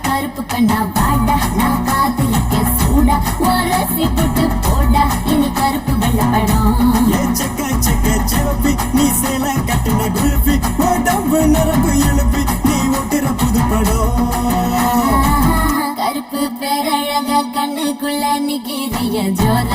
கருப்பு கண்ணா வாடா நான் காத்திருக்க சூடா உரசி போட்டு போடா இனி கருப்பு வெள்ள படம் செவப்பி நீ சேல கட்டின குல்பி உடம்பு நரம்பு எழுப்பி நீ ஓட்டுற புது படம் கருப்பு பேரழக கண்ணுக்குள்ள நிக்கிறிய ஜோர